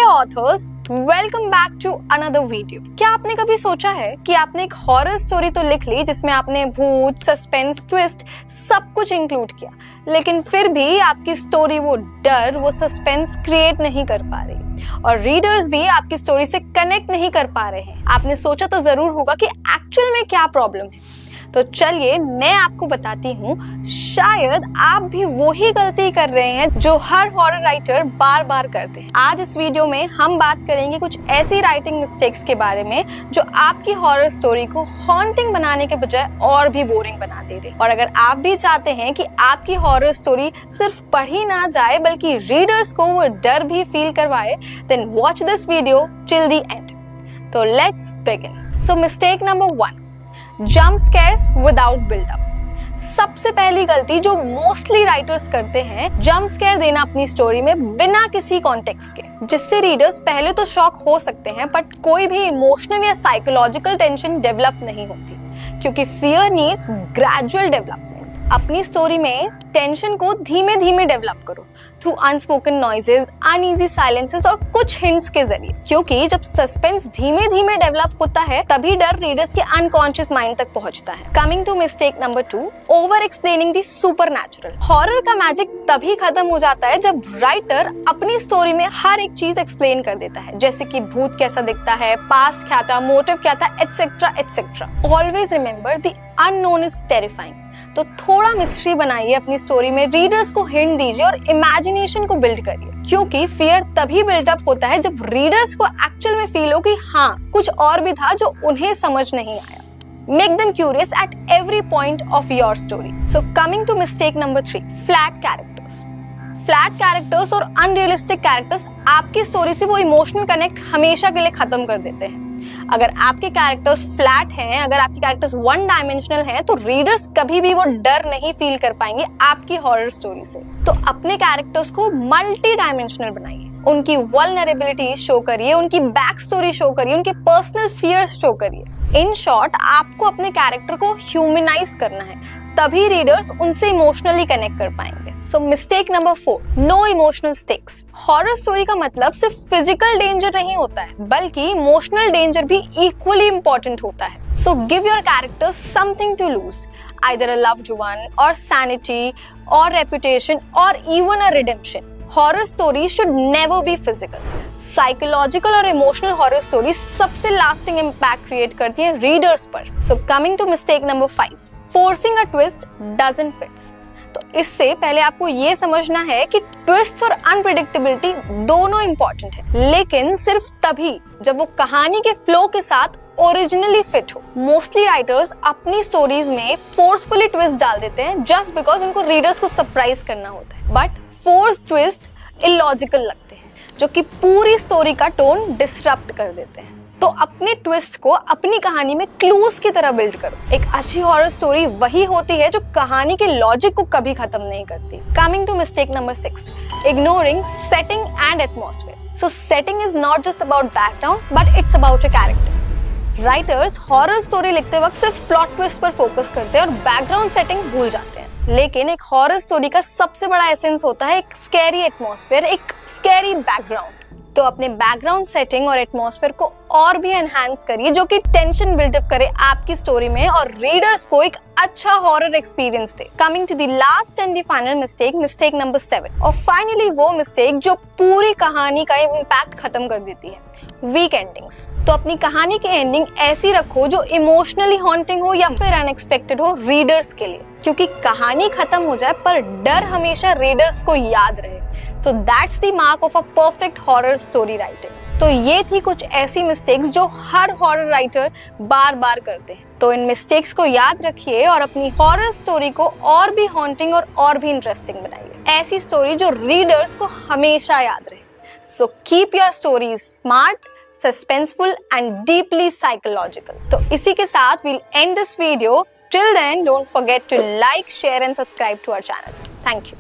Authors, welcome back to another video. क्या आपने कभी सोचा है कि आपने एक हॉरर स्टोरी तो लिख ली जिसमें आपने भूत, सस्पेंस, ट्विस्ट सब कुछ इंक्लूड किया, लेकिन फिर भी आपकी स्टोरी वो डर, वो सस्पेंस क्रिएट नहीं कर पा रही और रीडर्स भी आपकी स्टोरी से कनेक्ट नहीं कर पा रहे हैं। आपने सोचा तो जरूर होगा कि एक्चुअल में क्या प्रॉब्लम है। तो चलिए मैं आपको बताती हूँ, शायद आप भी वही गलती कर रहे हैं जो हर हॉरर राइटर बार बार करते हैं। आज इस वीडियो में हम बात करेंगे कुछ ऐसी राइटिंग मिस्टेक्स के बारे में जो आपकी हॉरर स्टोरी को हॉन्टिंग बनाने के बजाय और भी बोरिंग बना दे रहे। और अगर आप भी चाहते हैं कि आपकी हॉरर स्टोरी सिर्फ पढ़ी ना जाए बल्कि रीडर्स को वो डर भी फील करवाए, then watch this video till the end. तो let's begin. So mistake number 1, jump scares without buildup. सबसे पहली गलती जो मोस्टली राइटर्स करते हैं, जंप स्केयर देना अपनी स्टोरी में बिना किसी कॉन्टेक्स्ट के, जिससे रीडर्स पहले तो शॉक हो सकते हैं बट कोई भी इमोशनल या साइकोलॉजिकल टेंशन डेवलप नहीं होती, क्योंकि फियर नीड्स ग्रेजुअल डेवलपमेंट। अपनी स्टोरी में टेंशन को धीमे धीमे डेवलप करो through unspoken noises, uneasy silences और कुछ हिंट्स के जरिए, क्योंकि जब सस्पेंस धीमे धीमे डेवलप होता है तभी डर रीडर्स के अनकॉन्शियस माइंड तक पहुंचता है। Coming to mistake number 2, over explaining the supernatural. Horror का मैजिक तभी खत्म हो जाता है जब राइटर अपनी स्टोरी में हर एक चीज एक्सप्लेन कर देता है, जैसे कि भूत कैसा दिखता है, पास्ट क्या था, मोटिव क्या था, etcetera etcetera. Always remember the unknown is terrifying. तो थोड़ा मिस्ट्री बनाइए अपनी स्टोरी में, रीडर्स को हिंट दीजिए और इमेजिनेशन को बिल्ड करिए, क्योंकि फियर तभी बिल्डअप होता है जब रीडर्स को एक्चुअल में फील हो कि हाँ कुछ और भी था जो उन्हें समझ नहीं आया। Make them curious at every point of your story. So coming to mistake number 3, flat characters. Flat characters और अनरियलिस्टिक कैरेक्टर्स आपकी स्टोरी से वो इमोशनल कनेक्ट हमेशा के लिए खत्म कर देते हैं। अगर आपके कैरेक्टर्स फ्लैट हैं, अगर आपके कैरेक्टर्स वन डायमेंशनल हैं, तो रीडर्स कभी भी वो डर नहीं फील कर पाएंगे आपकी हॉरर स्टोरी से। तो अपने कैरेक्टर्स को मल्टी डायमेंशनल बनाइए, उनकी वल्नरेबिलिटी शो करिए, उनकी बैक स्टोरी शो करिए, उनके पर्सनल फियर्स शो करिए। इन शॉर्ट, आपको अपने कैरेक्टर को ह्यूमनाइज करना है, तभी रीडर्स उनसे इमोशनली कनेक्ट कर पाएंगे। So mistake number 4, no emotional stakes. Horror story का मतलब सिर्फ फिजिकल डेंजर नहीं होता है, बल्कि इमोशनल डेंजर भी इक्वली इंपॉर्टेंट होता है। So give your characters something to lose, either a loved one और सैनिटी और रेपुटेशन और even a redemption. Horror story should never be physical. Psychological और इमोशनल हॉरर स्टोरी सबसे लास्टिंग इम्पैक्ट क्रिएट करती है readers पर। सो कमिंग to mistake number 5, forcing a twist doesn't fits. तो इससे पहले आपको ये समझना है कि ट्विस्ट और अनप्रेडिक्टेबिलिटी दोनों इंपॉर्टेंट है, लेकिन सिर्फ तभी जब वो कहानी के फ्लो के साथ ओरिजिनली फिट हो। मोस्टली राइटर्स अपनी स्टोरीज में फोर्सफुली ट्विस्ट डाल देते हैं जस्ट बिकॉज उनको रीडर्स को सरप्राइज करना होता है, बट फोर्स ट्विस्ट इलॉजिकल लगते हैं जो कि पूरी स्टोरी का टोन डिसरप्ट कर देते हैं। तो अपने ट्विस्ट को अपनी कहानी में क्लूज की तरह बिल्ड करो। एक अच्छी हॉरर स्टोरी वही होती है जो कहानी के लॉजिक को कभी खत्म नहीं करती। Coming to mistake number 6, ignoring setting and atmosphere. So setting is not just about background but it's about a character. Writers horror story लिखते वक्त सिर्फ प्लॉट ट्विस्ट पर फोकस करते हैं और बैकग्राउंड सेटिंग भूल जाते हैं, लेकिन एक हॉरर स्टोरी का सबसे बड़ा एसेंस होता है एक स्कैरी एटमॉस्फेयर, एक स्कैरी बैकग्राउंड। तो अपने बैकग्राउंड सेटिंग और एटमॉस्फेयर को और भी एनहांस करिए, जो कि टेंशन बिल्डअप करे आपकी स्टोरी में और रीडर्स को एक अच्छा हॉरर एक्सपीरियंस दे। Coming to the last and the final mistake, mistake number 7, और फाइनली वो मिस्टेक जो पूरी कहानी का इम्पैक्ट खत्म कर देती है, वीक एंडिंग्स। तो अपनी कहानी की एंडिंग ऐसी रखो जो इमोशनली हॉन्टिंग हो या फिर अनएक्सपेक्टेड हो रीडर्स के लिए, क्योंकि कहानी खत्म हो जाए पर डर हमेशा रीडर्स को याद रहे। तो that's the mark of a perfect horror story writing. तो ये थी कुछ ऐसी मिस्टेक्स जो हर हॉरर राइटर बार बार करते हैं। तो इन मिस्टेक्स को याद रखिए और अपनी हॉरर स्टोरी को और भी हॉन्टिंग और भी इंटरेस्टिंग बनाइए, ऐसी स्टोरी जो रीडर्स को हमेशा याद रहे। So keep your stories smart, suspenseful and deeply psychological. तो इसी के साथ we'll end this video. Till then, don't forget to like, share and subscribe to our channel. Thank you.